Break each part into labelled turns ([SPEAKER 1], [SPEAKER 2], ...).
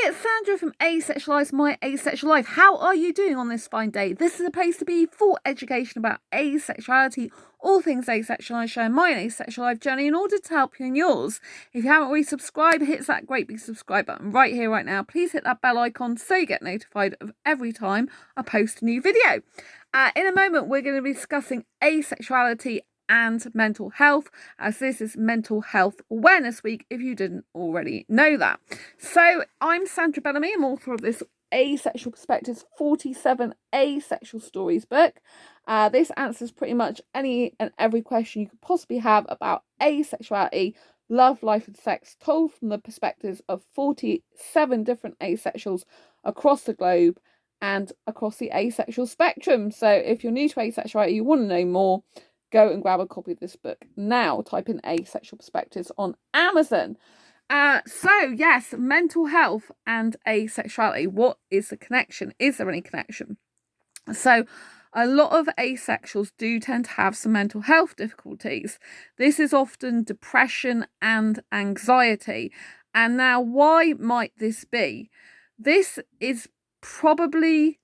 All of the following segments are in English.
[SPEAKER 1] it's Sandra from Asexualize My Asexual Life. How are you doing on this fine day? This is a place to be for education about asexuality, all things asexual. I share my asexual life journey in order to help you in yours. If you haven't already subscribed, hit that great big subscribe button right here, right now. Please hit that bell icon so you get notified of every time I post a new video. In a moment, we're going to be discussing asexuality and mental health, as this is Mental Health Awareness Week, if you didn't already know that. So I'm Sandra Bellamy, I'm author of this Asexual Perspectives 47 Asexual Stories book. This answers pretty much any and every question you could possibly have about asexuality, love, life and sex, told from the perspectives of 47 different asexuals across the globe and across the asexual spectrum. So if you're new to asexuality, you want to know more, go and grab a copy of this book now. Type in Asexual Perspectives on Amazon. So yes, mental health and asexuality. What is the connection? Is there any connection? So a lot of asexuals do tend to have some mental health difficulties. This is often depression and anxiety. And now, why might this be? This is probably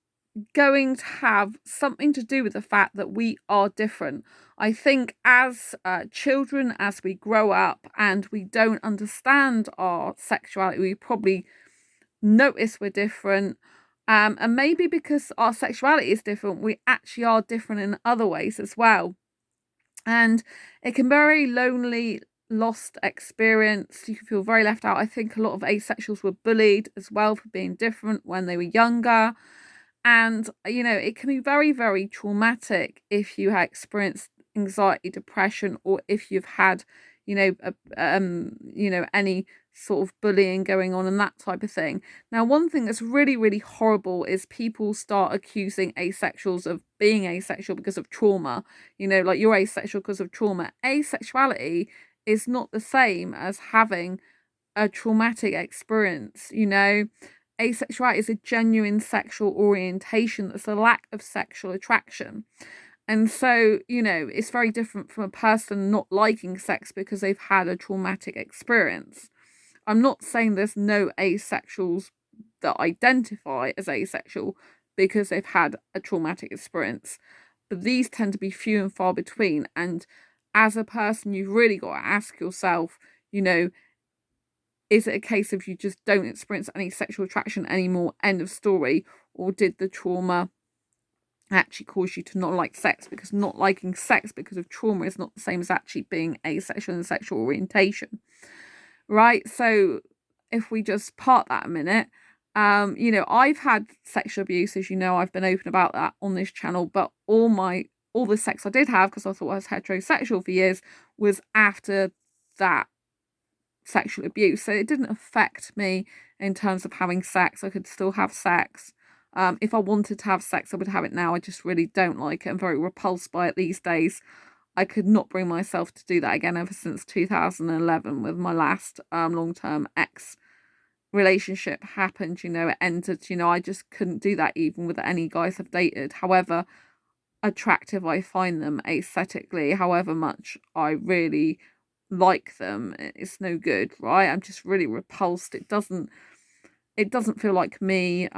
[SPEAKER 1] going to have something to do with the fact that we are different. I think as children, as we grow up and we don't understand our sexuality, we probably notice we're different. And maybe because our sexuality is different, we actually are different in other ways as well. And it can be a very lonely, lost experience. You can feel very left out. I think a lot of asexuals were bullied as well for being different when they were younger. And, you know, it can be very, very traumatic if you have experienced anxiety, depression, or if you've had, any sort of bullying going on and that type of thing. Now, one thing that's really, really horrible is people start accusing asexuals of being asexual because of trauma. You know, like you're asexual because of trauma. Asexuality is not the same as having a traumatic experience, you know. Asexuality is a genuine sexual orientation that's a lack of sexual attraction. And so, you know, it's very different from a person not liking sex because they've had a traumatic experience. I'm not saying there's no asexuals that identify as asexual because they've had a traumatic experience, but these tend to be few and far between. And as a person, you've really got to ask yourself, you know, is it a case of you just don't experience any sexual attraction anymore, end of story? Or did the trauma actually cause you to not like sex? Because not liking sex because of trauma is not the same as actually being asexual and sexual orientation. Right? So if we just part that a minute, you know, I've had sexual abuse, as you know, I've been open about that on this channel, but all the sex I did have, because I thought I was heterosexual for years, was after that sexual abuse. So it didn't affect me in terms of having sex. I could still have sex. If I wanted to have sex, I would have it now. I just really don't like it. I'm very repulsed by it these days. I could not bring myself to do that again ever since 2011 with my last long-term ex relationship happened. You know, it ended. You know, I just couldn't do that even with any guys I've dated. However attractive I find them aesthetically, however much I really like them, it's no good, right? I'm just really repulsed. It doesn't feel like me.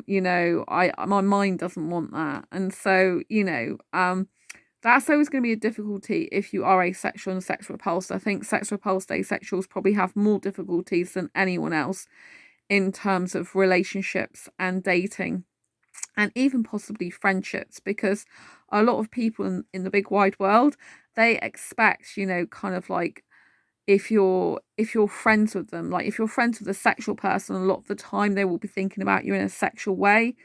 [SPEAKER 1] You know, my mind doesn't want that. And so, you know, that's always going to be a difficulty if you are asexual and sex repulsed. I think sex repulsed asexuals probably have more difficulties than anyone else in terms of relationships and dating and even possibly friendships, because a lot of people in the big wide world, they expect, you know, kind of like if you're friends with them, like if you're friends with a sexual person, a lot of the time they will be thinking about you in a sexual way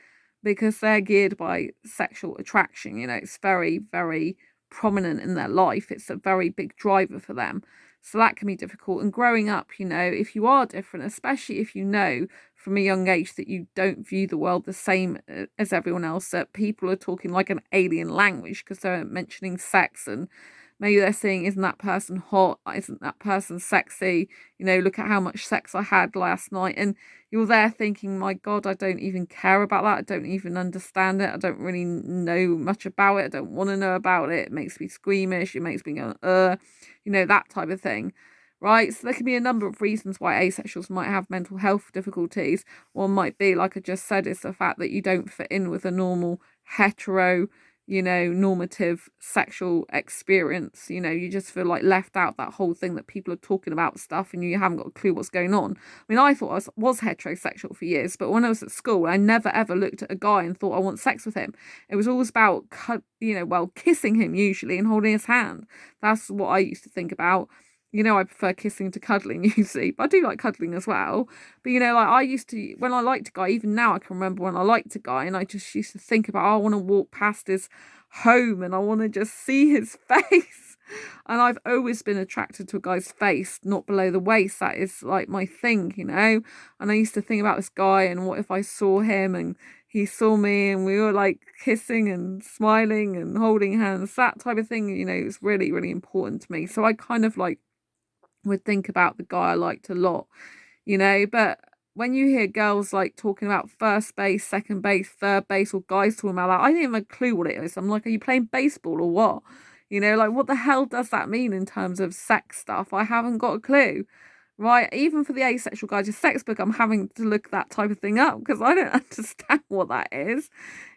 [SPEAKER 1] because they're geared by sexual attraction. You know, it's very, very prominent in their life. It's a very big driver for them. So that can be difficult. And growing up, you know, if you are different, especially if you know from a young age that you don't view the world the same as everyone else, that people are talking like an alien language because they're mentioning sex, and maybe they're saying, isn't that person hot? Isn't that person sexy? You know, look at how much sex I had last night. And you're there thinking, my God, I don't even care about that. I don't even understand it. I don't really know much about it. I don't want to know about it. It makes me squeamish. It makes me go, you know, that type of thing. right? So there can be a number of reasons why asexuals might have mental health difficulties. One might be, like I just said, is the fact that you don't fit in with a normal hetero, normative sexual experience. You just feel like left out, that whole thing that people are talking about stuff and you haven't got a clue what's going on. I mean, I thought I was heterosexual for years, but when I was at school, I never ever looked at a guy and thought I want sex with him. It was always about, kissing him usually and holding his hand. That's what I used to think about. I prefer kissing to cuddling usually, but I do like cuddling as well. But like I used to, when I liked a guy, even now I can remember when I liked a guy and I just used to think about, oh, I want to walk past his home and I want to just see his face. And I've always been attracted to a guy's face, not below the waist. That is like my thing, And I used to think about this guy and what if I saw him and he saw me and we were like kissing and smiling and holding hands, that type of thing, it's really, really important to me. So I kind of like would think about the guy I liked a lot, but when you hear girls like talking about first base, second base, third base, or guys talking about that, I didn't have a clue what it is. I'm like, are you playing baseball or what? Like what the hell does that mean in terms of sex stuff? I haven't got a clue. Right, even for the Asexual Guide to Sex book, I'm having to look that type of thing up because I don't understand what that is.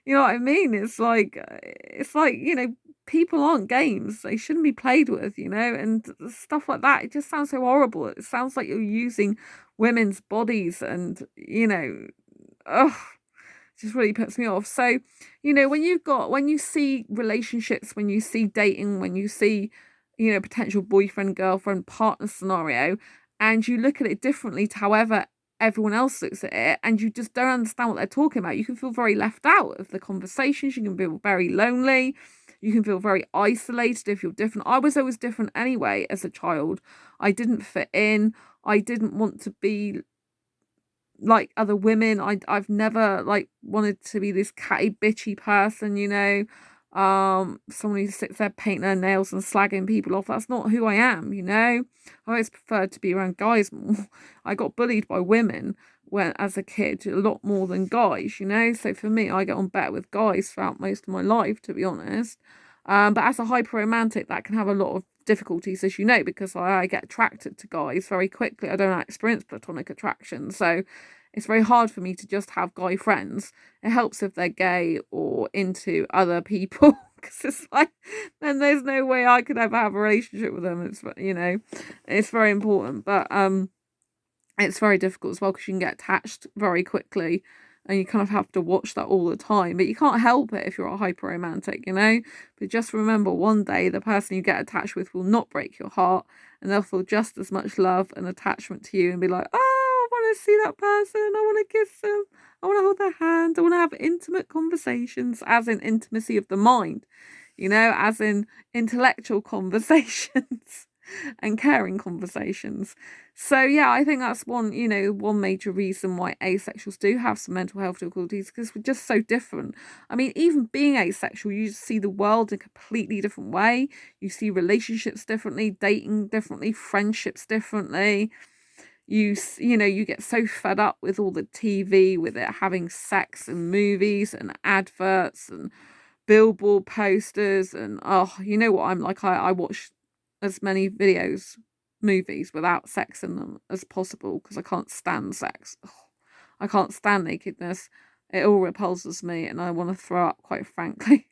[SPEAKER 1] You know what I mean? It's like, people aren't games. They shouldn't be played with, and stuff like that. It just sounds so horrible. It sounds like you're using women's bodies and, ugh, it just really puts me off. So, when you see relationships, when you see dating, when you see, potential boyfriend, girlfriend, partner scenario, and you look at it differently to however everyone else looks at it, and you just don't understand what they're talking about, you can feel very left out of the conversations. You can feel very lonely. You can feel very isolated if you're different. I was always different anyway as a child. I didn't fit in. I didn't want to be like other women. I've never like wanted to be this catty bitchy person, someone who sits there painting their nails and slagging people off. That's not who I am, I always preferred to be around guys more. I got bullied by women when as a kid a lot more than guys, so for me I get on better with guys throughout most of my life, to be honest. But as a hyper romantic, that can have a lot of difficulties, as you know, because I get attracted to guys very quickly. I don't experience platonic attraction, so it's very hard for me to just have guy friends. It helps if they're gay or into other people, because it's like, then there's no way I could ever have a relationship with them. It's, it's very important, but it's very difficult as well because you can get attached very quickly and you kind of have to watch that all the time. But you can't help it if you're a hyper romantic, But just remember, one day the person you get attached with will not break your heart and they'll feel just as much love and attachment to you and be like, oh, I want to see that person. I want to kiss them. I want to hold their hand. I want to have intimate conversations, as in intimacy of the mind, as in intellectual conversations and caring conversations. So yeah, I think that's one major reason why asexuals do have some mental health difficulties, because we're just so different. I mean, even being asexual, you see the world in a completely different way. You see relationships differently, dating differently, friendships differently. You get so fed up with all the TV, with it having sex and movies and adverts and billboard posters, and you know what I'm like. I watch as many movies without sex in them as possible because I can't stand sex. I can't stand nakedness. It all repulses me and I want to throw up, quite frankly.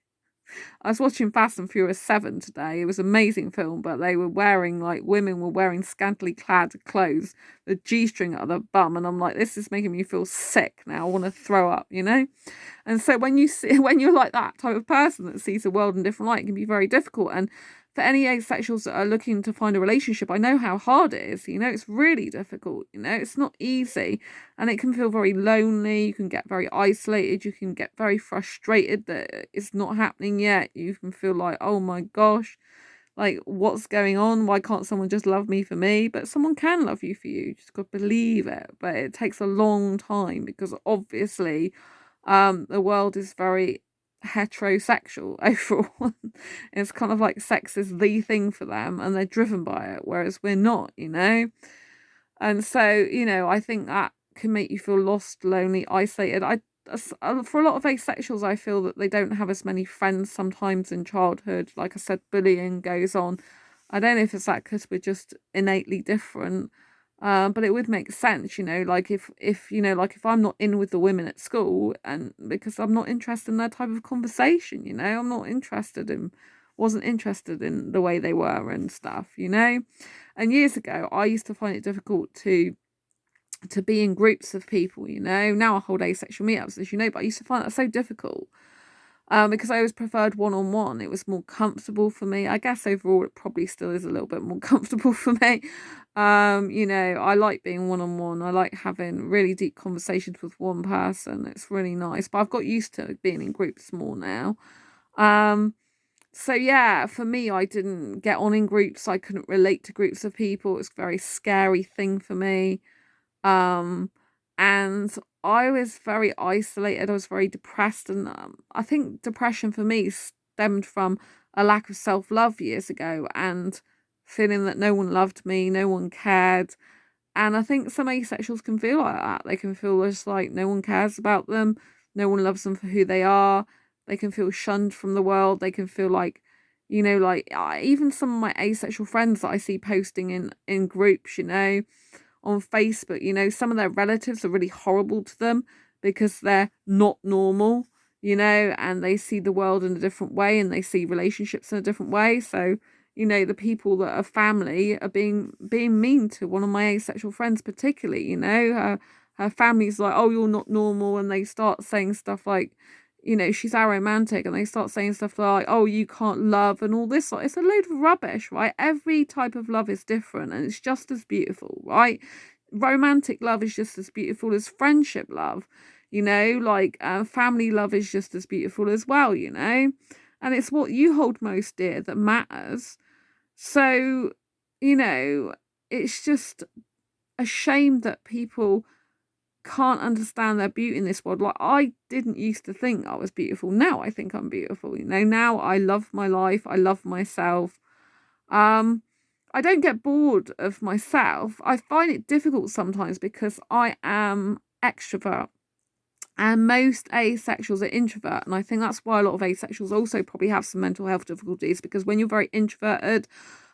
[SPEAKER 1] I was watching Fast and Furious 7 today. It was an amazing film, but they were wearing, women were wearing scantily clad clothes, the G-string at the bum, and I'm like, this is making me feel sick now. I want to throw up, And so when you're like that type of person that sees the world in a different light, it can be very difficult. And for any asexuals that are looking to find a relationship, I know how hard it is. It's really difficult. It's not easy, and it can feel very lonely. You can get very isolated. You can get very frustrated that it's not happening yet. You can feel like, oh my gosh, like what's going on? Why can't someone just love me for me? But someone can love you for you. You just got to believe it. But it takes a long time because obviously, the world is very heterosexual overall. It's kind of like sex is the thing for them and they're driven by it, whereas we're not, and so I think that can make you feel lost, lonely, isolated. For a lot of asexuals, I feel that they don't have as many friends sometimes in childhood. Like I said, bullying goes on I don't know if it's that because we're just innately different. But it would make sense, like if like if I'm not in with the women at school, and because I'm not interested in that type of conversation, I'm not wasn't interested in the way they were and stuff. And years ago, I used to find it difficult to be in groups of people. Now I hold asexual meetups, as you know, but I used to find that so difficult. Because I always preferred one-on-one. It was more comfortable for me. I guess overall it probably still is a little bit more comfortable for me. I like being one-on-one. I like having really deep conversations with one person. It's really nice. But I've got used to being in groups more now. So yeah, for me, I didn't get on in groups. I couldn't relate to groups of people. It was a very scary thing for me. Um, and I was very isolated. I was very depressed, and I think depression for me stemmed from a lack of self-love years ago, and feeling that no one loved me, no one cared. And I think some asexuals can feel like that. They can feel just like no one cares about them, no one loves them for who they are. They can feel shunned from the world. They can feel like, even some of my asexual friends that I see posting in groups, on Facebook, some of their relatives are really horrible to them because they're not normal, and they see the world in a different way, and they see relationships in a different way. So, the people that are family are being mean to one of my asexual friends, particularly, her family's like, oh, you're not normal, and they start saying stuff like, she's aromantic, and they start saying stuff like, oh, you can't love, and all this. It's a load of rubbish, right? Every type of love is different, and it's just as beautiful, right? Romantic love is just as beautiful as friendship love, family love is just as beautiful as well, and it's what you hold most dear that matters. So, it's just a shame that people can't understand their beauty in this world. Like, I didn't used to think I was beautiful. Now I think I'm beautiful. Now I love my life. I love myself. I don't get bored of myself. I find it difficult sometimes because I am extrovert, and most asexuals are introvert, and I think that's why a lot of asexuals also probably have some mental health difficulties, because when you're very introverted,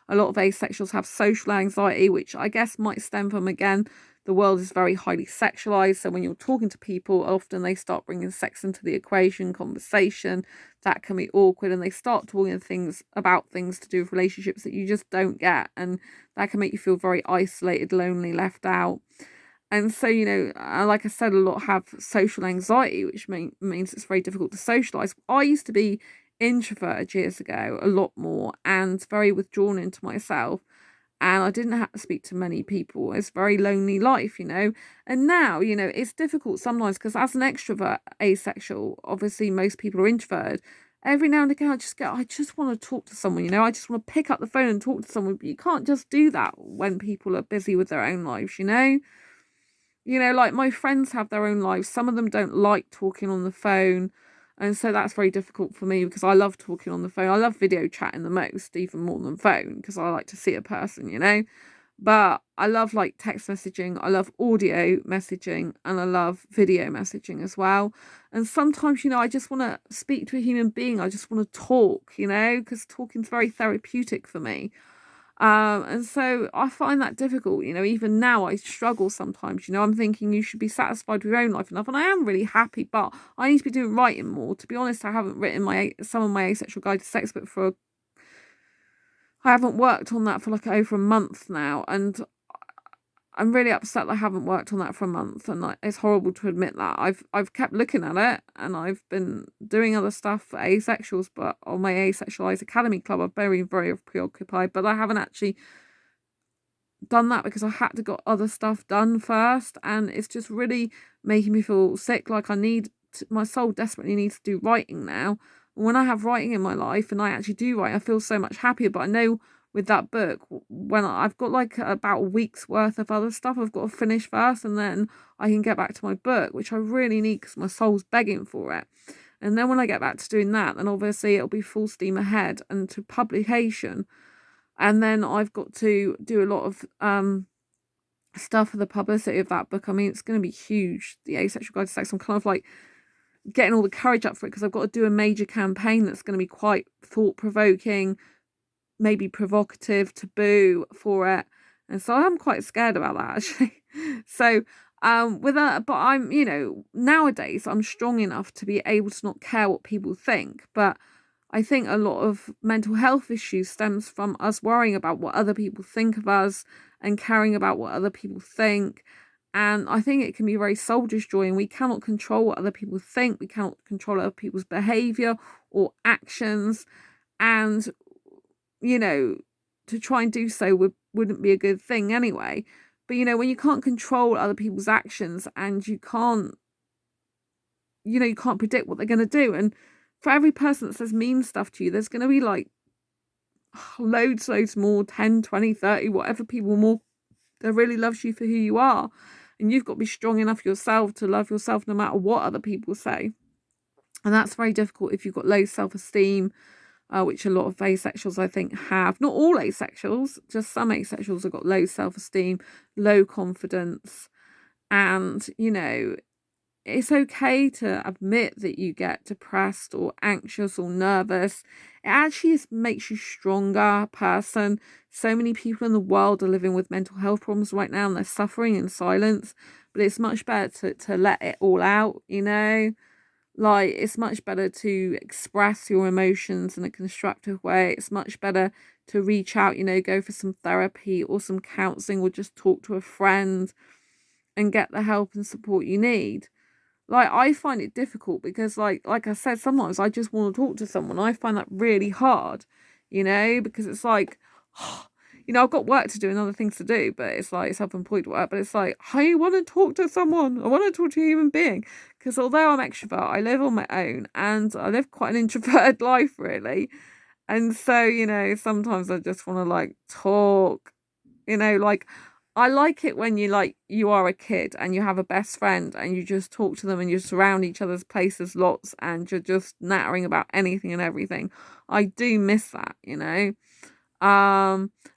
[SPEAKER 1] a lot of asexuals have social anxiety, which I guess might stem from, again, the world is very highly sexualized. So when you're talking to people, often they start bringing sex into the equation, conversation. That can be awkward, and they start talking about things to do with relationships that you just don't get. And that can make you feel very isolated, lonely, left out. And so, like I said, a lot have social anxiety, which means it's very difficult to socialize. I used to be introverted years ago, a lot more, and very withdrawn into myself. And I didn't have to speak to many people. It's a very lonely life, And now, it's difficult sometimes because as an extrovert, asexual, obviously most people are introverted. Every now and again, I just want to talk to someone, I just want to pick up the phone and talk to someone. But you can't just do that when people are busy with their own lives, like my friends have their own lives. Some of them don't like talking on the phone. And so that's very difficult for me because I love talking on the phone. I love video chatting the most, even more than phone, because I like to see a person, But I love like text messaging. I love audio messaging, and I love video messaging as well. And sometimes, I just want to speak to a human being. I just want to talk, because talking's very therapeutic for me. And so I find that difficult, even now I struggle sometimes, I'm thinking you should be satisfied with your own life enough. And I am really happy, but I need to be doing writing more. To be honest, I haven't written some of my Asexual Guide to Sex, but I haven't worked on that for like over a month now. And I'm really upset that I haven't worked on that for a month, and it's horrible to admit that. I've kept looking at it, and I've been doing other stuff for asexuals, but on my Asexualized Academy Club, I've been very preoccupied, but I haven't actually done that because I had to got other stuff done first, and it's just really making me feel sick. Like my soul desperately needs to do writing now. When I have writing in my life and I actually do write, I feel so much happier. But I know with that book, when I've got like about a week's worth of other stuff I've got to finish first, and then I can get back to my book, which I really need because my soul's begging for it. And then when I get back to doing that, then obviously it'll be full steam ahead and to publication. And then I've got to do a lot of stuff for the publicity of that book. I mean, it's going to be huge, the Asexual Guide to Sex. I'm kind of like getting all the courage up for it because I've got to do a major campaign that's going to be quite thought-provoking, maybe provocative, taboo for it. And so I'm quite scared about that, actually. So with that, but I'm, nowadays I'm strong enough to be able to not care what people think. But I think a lot of mental health issues stems from us worrying about what other people think of us and caring about what other people think. And I think it can be very soul destroying. We cannot control what other people think. We cannot control other people's behavior or actions. And, to try and do so wouldn't be a good thing anyway. But, when you can't control other people's actions and you can't predict what they're going to do. And for every person that says mean stuff to you, there's going to be like loads more, 10, 20, 30, whatever people more that really loves you for who you are. And you've got to be strong enough yourself to love yourself no matter what other people say. And that's very difficult if you've got low self-esteem, which a lot of asexuals, I think, have. Not all asexuals, just some asexuals have got low self-esteem, low confidence. And, it's okay to admit that you get depressed or anxious or nervous. It actually makes you a stronger person. So many people in the world are living with mental health problems right now and they're suffering in silence. But it's much better to let it all out, Like, it's much better to express your emotions in a constructive way. It's much better to reach out, go for some therapy or some counselling or just talk to a friend and get the help and support you need. Like, I find it difficult because, like I said, sometimes I just want to talk to someone. I find that really hard, because it's like, I've got work to do and other things to do, but it's like self-employed work, but it's like, I want to talk to someone. I want to talk to a human being. Because although I'm extrovert, I live on my own and I live quite an introverted life, really. And so, sometimes I just want to like talk, like, I like it when you are a kid and you have a best friend and you just talk to them and you surround each other's places lots and you're just nattering about anything and everything. I do miss that,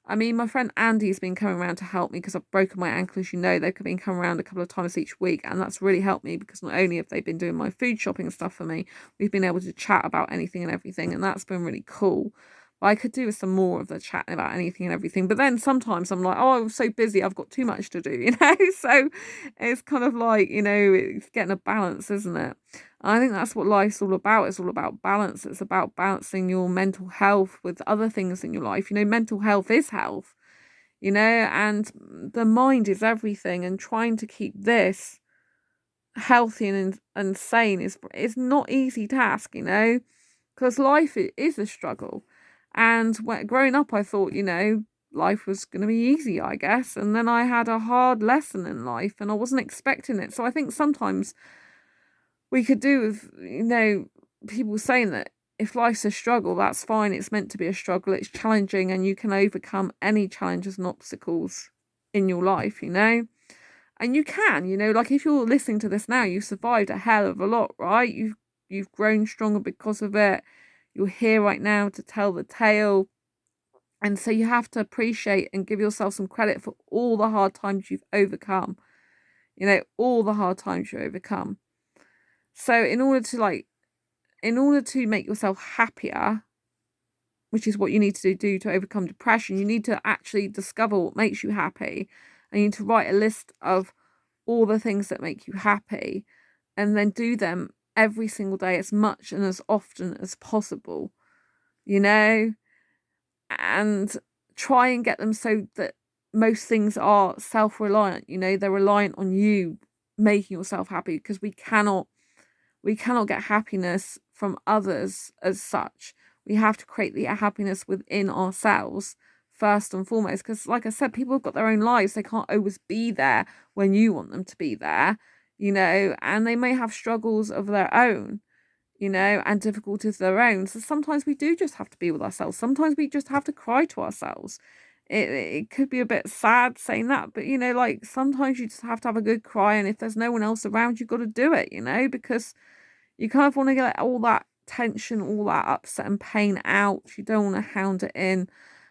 [SPEAKER 1] I mean, my friend Andy's been coming around to help me because I've broken my ankle, as they've been coming around a couple of times each week, and that's really helped me because not only have they been doing my food shopping and stuff for me, we've been able to chat about anything and everything, and that's been really cool. But I could do with some more of the chatting about anything and everything, but then sometimes I'm like, oh, I'm so busy, I've got too much to do, so it's kind of like, it's getting a balance, isn't it? I think that's what life's all about. It's all about balance. It's about balancing your mental health with other things in your life. Mental health is health, and the mind is everything. And trying to keep this healthy and sane is not easy task, because life is a struggle. And growing up, I thought, life was going to be easy, I guess. And then I had a hard lesson in life and I wasn't expecting it. So I think sometimes we could do with, people saying that if life's a struggle, that's fine. It's meant to be a struggle. It's challenging and you can overcome any challenges and obstacles in your life, And you can, like if you're listening to this now, you've survived a hell of a lot, right? You've grown stronger because of it. You're here right now to tell the tale. And so you have to appreciate and give yourself some credit for all the hard times you've overcome. All the hard times you overcome. So in order to make yourself happier, which is what you need to do to overcome depression, you need to actually discover what makes you happy. And you need to write a list of all the things that make you happy and then do them every single day as much and as often as possible, and try and get them so that most things are self-reliant, they're reliant on you making yourself happy, because we cannot get happiness from others as such. We have to create the happiness within ourselves first and foremost, because like I said, people have got their own lives. They can't always be there when you want them to be there, and they may have struggles of their own, and difficulties of their own. So sometimes we do just have to be with ourselves. Sometimes we just have to cry to ourselves. It could be a bit sad saying that, but like sometimes you just have to have a good cry, and if there's no one else around, you've got to do it, because you kind of want to get all that tension, all that upset and pain out. You don't want to hound it in.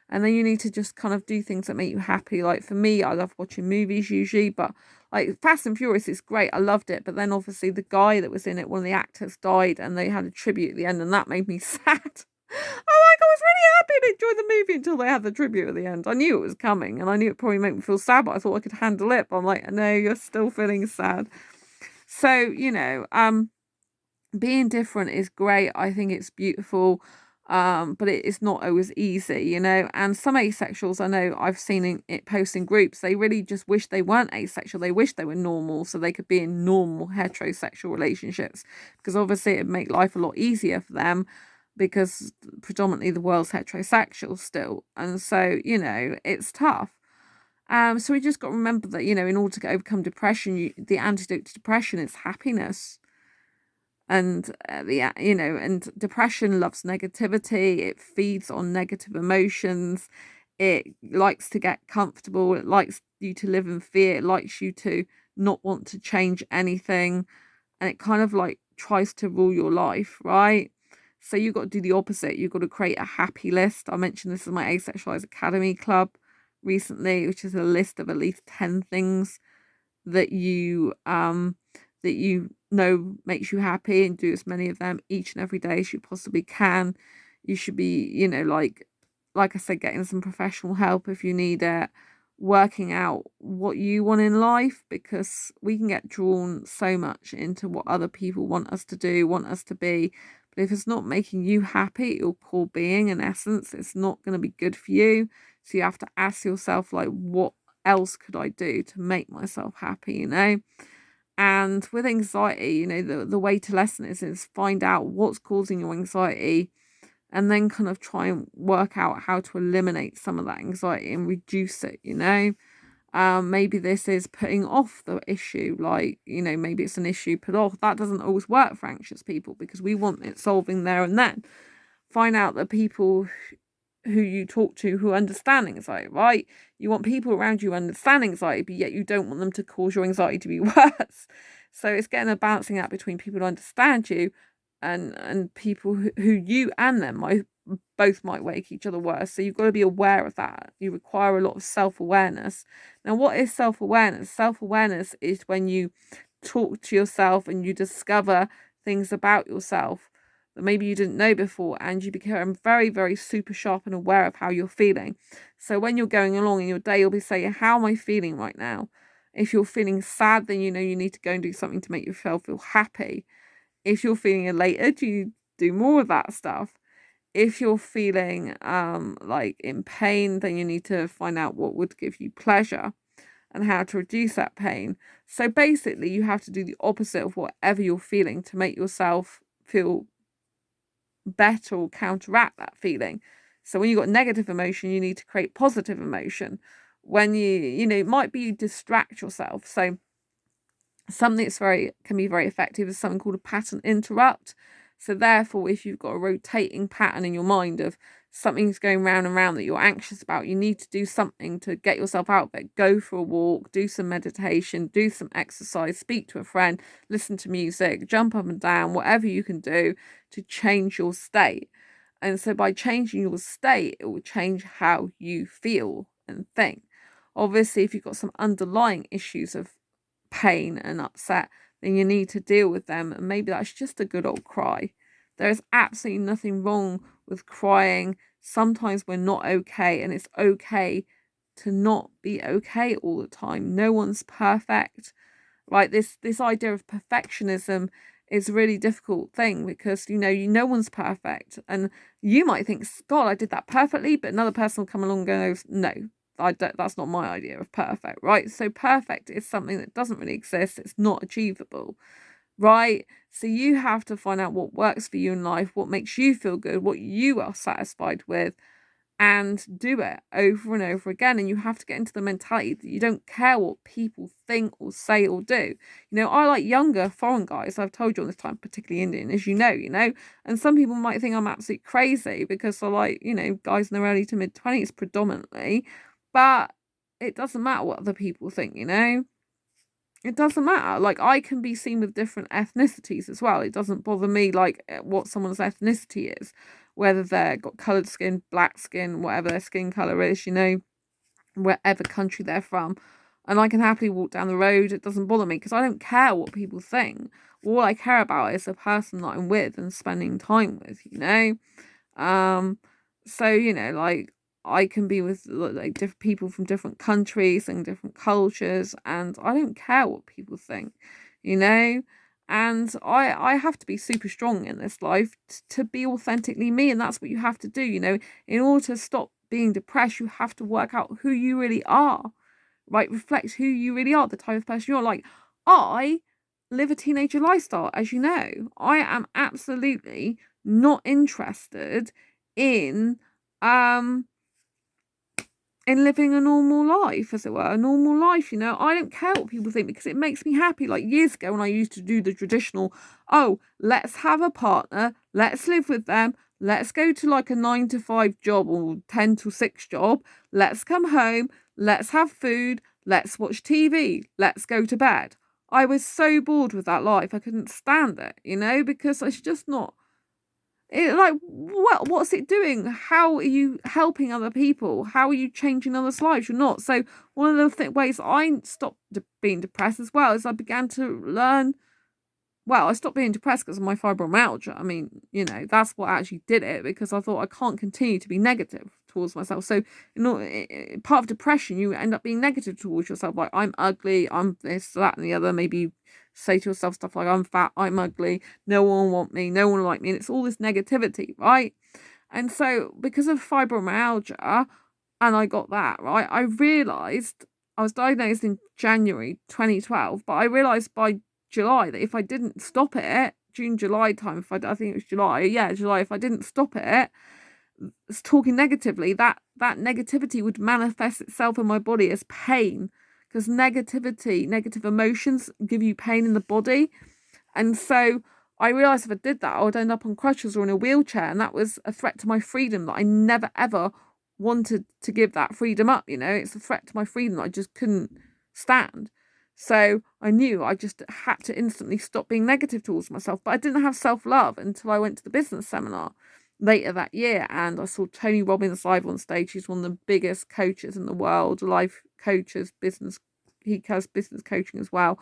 [SPEAKER 1] And then you need to just kind of do things that make you happy. Like for me, I love watching movies usually, but like Fast and Furious is great. I loved it. But then obviously the guy that was in it, one of the actors died and they had a tribute at the end and that made me sad. I was really happy and enjoyed the movie until they had the tribute at the end. I knew it was coming and I knew it probably made me feel sad, but I thought I could handle it. But I'm like, no, you're still feeling sad. So, being different is great. I think it's beautiful. But it's not always easy, and some asexuals I know I've seen it post in groups, they really just wish they weren't asexual. They wish they were normal so they could be in normal heterosexual relationships, because obviously it'd make life a lot easier for them, because predominantly the world's heterosexual still, and so it's tough. So we just got to remember that in order to overcome depression, the antidote to depression is happiness. And and depression loves negativity. It feeds on negative emotions. It likes to get comfortable. It likes you to live in fear. It likes you to not want to change anything, and it kind of like tries to rule your life, right? So you've got to do the opposite. You've got to create a happy list. I mentioned this in my Asexualized Academy Club recently, which is a list of at least 10 things that you makes you happy, and do as many of them each and every day as you possibly can. You should be, like I said, getting some professional help if you need it, working out what you want in life, because we can get drawn so much into what other people want us to do, want us to be. But if it's not making you happy, your core being, in essence, it's not going to be good for you. So you have to ask yourself, like, what else could I do to make myself happy, And with anxiety, the way to lessen it is find out what's causing your anxiety, and then kind of try and work out how to eliminate some of that anxiety and reduce it, Maybe this is putting off the issue, like, maybe it's an issue put off. That doesn't always work for anxious people, because we want it solving there and then. Find out the people who you talk to who understand anxiety, right? You want people around you who understand anxiety, but yet you don't want them to cause your anxiety to be worse. So it's getting a balancing act between people who understand you and people who you and them might make each other worse. So you've got to be aware of that. You require a lot of self-awareness. Now, what is self-awareness? Self-awareness is when you talk to yourself and you discover things about yourself that maybe you didn't know before, and you become very, very super sharp and aware of how you're feeling. So when you're going along in your day, you'll be saying, how am I feeling right now? If you're feeling sad, then you need to go and do something to make yourself feel happy. If you're feeling elated, you do more of that stuff. If you're feeling like in pain, then you need to find out what would give you pleasure and how to reduce that pain. So basically, you have to do the opposite of whatever you're feeling to make yourself feel better or counteract that feeling. So when you've got negative emotion, you need to create positive emotion. When it might be you distract yourself. So something that's can be very effective is something called a pattern interrupt. So therefore, if you've got a rotating pattern in your mind of something's going round and round that you're anxious about, you need to do something to get yourself out of it. Go for a walk, do some meditation, do some exercise, speak to a friend, listen to music, jump up and down, whatever you can do to change your state. And so by changing your state, it will change how you feel and think. Obviously, if you've got some underlying issues of pain and upset, then you need to deal with them, and maybe that's just a good old cry. There is absolutely nothing wrong with crying. Sometimes we're not okay, and it's okay to not be okay all the time. No one's perfect, right? This idea of perfectionism is a really difficult thing, because no one's perfect, and you might think, God, I did that perfectly, but another person will come along and go, no, that's not my idea of perfect, right? So perfect is something that doesn't really exist. It's not achievable, right? So you have to find out what works for you in life, what makes you feel good, what you are satisfied with, and do it over and over again. And you have to get into the mentality that you don't care what people think or say or do. I like younger foreign guys. I've told you all this time, particularly Indian, as you know. And some people might think I'm absolutely crazy because I like, guys in their early to mid 20s predominantly. But it doesn't matter what other people think, It doesn't matter. Like, I can be seen with different ethnicities as well. It doesn't bother me, like, what someone's ethnicity is, whether they've got coloured skin, black skin, whatever their skin colour is, wherever country they're from. And I can happily walk down the road. It doesn't bother me, because I don't care what people think. All I care about is the person that I'm with and spending time with, So, like, I can be with like different people from different countries and different cultures, and I don't care what people think, you know. And I have to be super strong in this life to be authentically me, and that's what you have to do, in order to stop being depressed. You have to work out who you really are, right? Reflect who you really are, the type of person you're. Like, I live a teenager lifestyle, as you know. I am absolutely not interested in um living a normal life, as it were, a normal life. I don't care what people think because it makes me happy. Like, years ago when I used to do the traditional, oh, let's have a partner, let's live with them, let's go to like a 9 to 5 job or 10 to 6 job, let's come home, let's have food, let's watch TV, let's go to bed. I was so bored with that life. I couldn't stand it, because it's just not like, what's it doing? How are you helping other people? How are you changing others' lives? You're not. So one of the ways I stopped being depressed as well is I began to learn. Well, I stopped being depressed because of my fibromyalgia. I mean, that's what actually did it, because I thought I can't continue to be negative towards myself. So, part of depression, you end up being negative towards yourself. Like, I'm ugly, I'm this, that, and the other. Maybe you say to yourself stuff like, I'm fat, I'm ugly, no one will want me, no one will like me. And it's all this negativity, right? And so, because of fibromyalgia, and I got that, right, I realised I was diagnosed in January 2012, but I realised by July that if I didn't stop it, June, July time, I think it was July, July, if I didn't stop it, talking negatively, that negativity would manifest itself in my body as pain, because negative emotions give you pain in the body. And so I realised if I did that, I would end up on crutches or in a wheelchair, and that was a threat to my freedom that I never ever wanted to give that freedom up. It's a threat to my freedom that I just couldn't stand. So I knew I just had to instantly stop being negative towards myself. But I didn't have self-love until I went to the business seminar later that year, and I saw Tony Robbins live on stage. He's one of the biggest coaches in the world, life coaches, he does business coaching as well.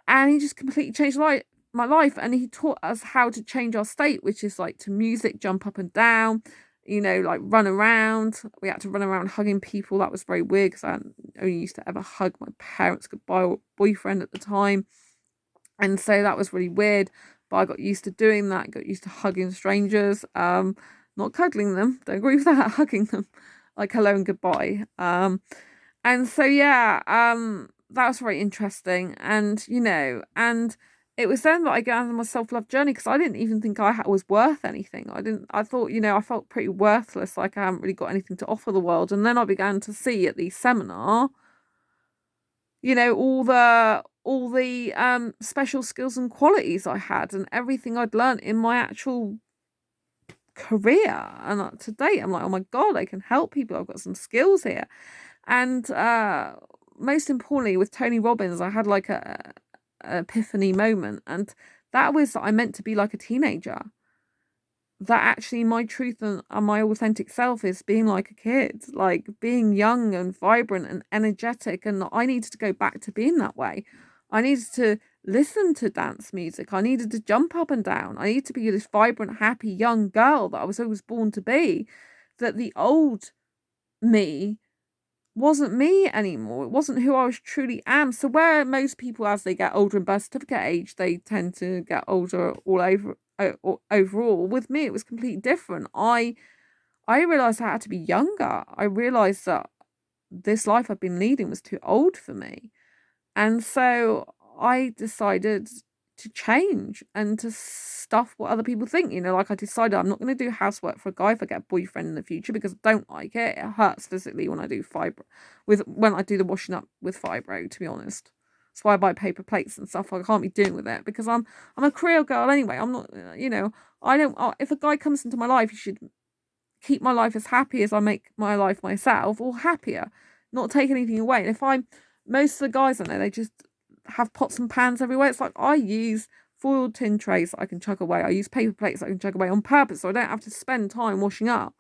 [SPEAKER 1] And he just completely changed my life. And he taught us how to change our state, which is like to music, jump up and down, like run around. We had to run around hugging people. That was very weird because I only used to ever hug my parents' goodbye boyfriend at the time. And so that was really weird. But I got used to doing that. I got used to hugging strangers, not cuddling them. Don't agree with that. Hugging them, like hello and goodbye. And so, that was very interesting. And, and it was then that I got on my self-love journey, because I didn't even think I was worth anything. I thought, I felt pretty worthless, like I haven't really got anything to offer the world. And then I began to see at the seminar, all the special skills and qualities I had, and everything I'd learned in my actual career. And to date, I'm like, oh my God, I can help people. I've got some skills here. And most importantly, with Tony Robbins, I had like a epiphany moment, and that was that I meant to be like a teenager. That actually my truth and my authentic self is being like a kid, like being young and vibrant and energetic. And I needed to go back to being that way. I needed to listen to dance music. I needed to jump up and down. I needed to be this vibrant, happy young girl that I was always born to be. That the old me wasn't me anymore. It wasn't who I was truly am. So where most people, as they get older in birth certificate age, they tend to get older all over overall. With me, it was completely different. I realized I had to be younger. I realized that this life I've been leading was too old for me. And so I decided to change and to stuff what other people think. Like I decided I'm not going to do housework for a guy if I get a boyfriend in the future, because I don't like it. It hurts physically when I do when I do the washing up with fibro, to be honest. That's why I buy paper plates and stuff. I can't be doing with it, because I'm a career girl anyway. I'm not, I don't, if a guy comes into my life, he should keep my life as happy as I make my life myself, or happier, not take anything away. And most of the guys I know, they just have pots and pans everywhere. It's like, I use foiled tin trays that I can chuck away. I use paper plates that I can chuck away on purpose, so I don't have to spend time washing up.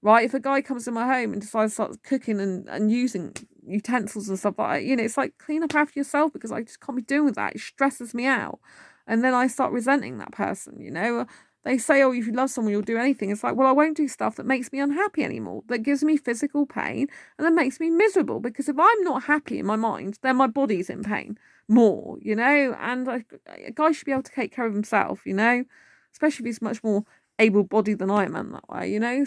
[SPEAKER 1] Right? If a guy comes in my home and decides to start cooking and using utensils and stuff like that, it's like, clean up after yourself, because I just can't be doing with that. It stresses me out. And then I start resenting that person, they say, oh, if you love someone, you'll do anything. It's like, well, I won't do stuff that makes me unhappy anymore, that gives me physical pain and that makes me miserable. Because if I'm not happy in my mind, then my body's in pain more, and a guy should be able to take care of himself, especially if he's much more able-bodied than I am in that way.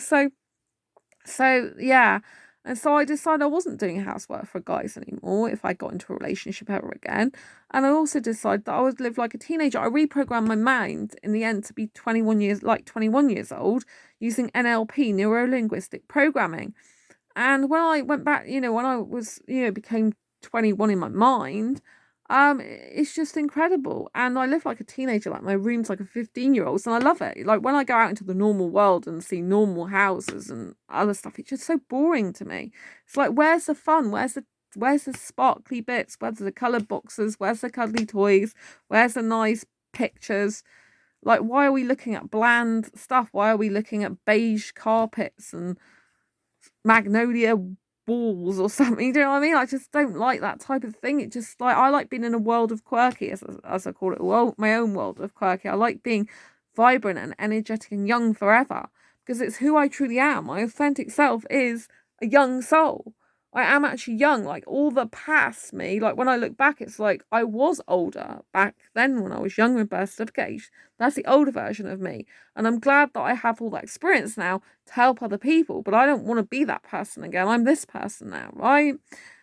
[SPEAKER 1] So yeah, and so I decided I wasn't doing housework for guys anymore if I got into a relationship ever again. And I also decided that I would live like a teenager. I reprogrammed my mind in the end to be 21 years old, using NLP, neuro-linguistic programming. And when I went back, when I was, became 21 in my mind, it's just incredible. And I live like a teenager, like my room's like a 15-year-old's, and I love it. Like when I go out into the normal world and see normal houses and other stuff, it's just so boring to me. It's like, where's the fun? Where's the sparkly bits? Where's the coloured boxes? Where's the cuddly toys? Where's the nice pictures? Like, why are we looking at bland stuff? Why are we looking at beige carpets and magnolia walls or something? Do you know what I mean? I just don't like that type of thing. It just, like, I like being in a world of quirky, as I call it, my own world of quirky. I like being vibrant and energetic and young forever, because it's who I truly am. My authentic self is a young soul. I am actually young. Like, all the past me, like when I look back, it's like I was older back then when I was younger in birth certificate age. That's the older version of me. And I'm glad that I have all that experience now to help other people, but I don't want to be that person again. I'm this person now, right?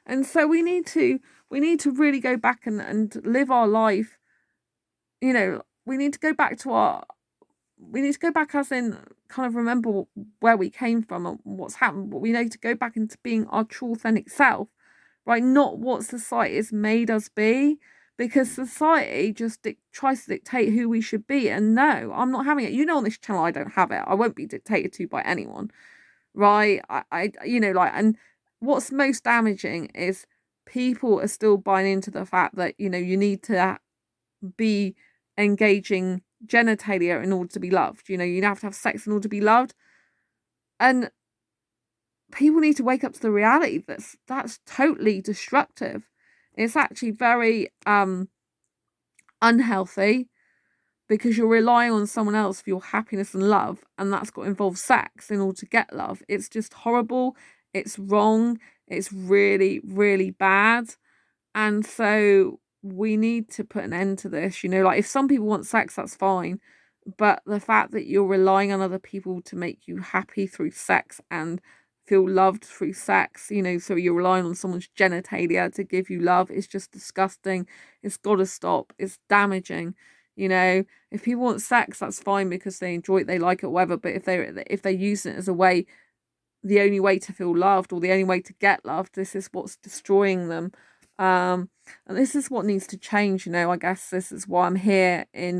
[SPEAKER 1] And so we need to really go back and live our life. We need to go back as in kind of remember where we came from and what's happened, but we need to go back into being our true authentic self, right? Not what society has made us be, because society just tries to dictate who we should be. And no, I'm not having it. On this channel, I don't have it. I won't be dictated to by anyone, right? And what's most damaging is people are still buying into the fact that, you need to be engaging genitalia in order to be loved. You have to have sex in order to be loved. And people need to wake up to the reality that's totally destructive. It's actually very unhealthy, because you're relying on someone else for your happiness and love, and that's got to involve sex in order to get love. It's just horrible. It's wrong. It's really, really bad. And so we need to put an end to this. Like, if some people want sex, that's fine. But the fact that you're relying on other people to make you happy through sex and feel loved through sex, so you're relying on someone's genitalia to give you love, is just disgusting. It's got to stop. It's damaging. If people want sex, that's fine because they enjoy it, they like it, whatever. But if they use it as a way, the only way to feel loved or the only way to get loved, this is what's destroying them. And this is what needs to change. I guess this is why I'm here in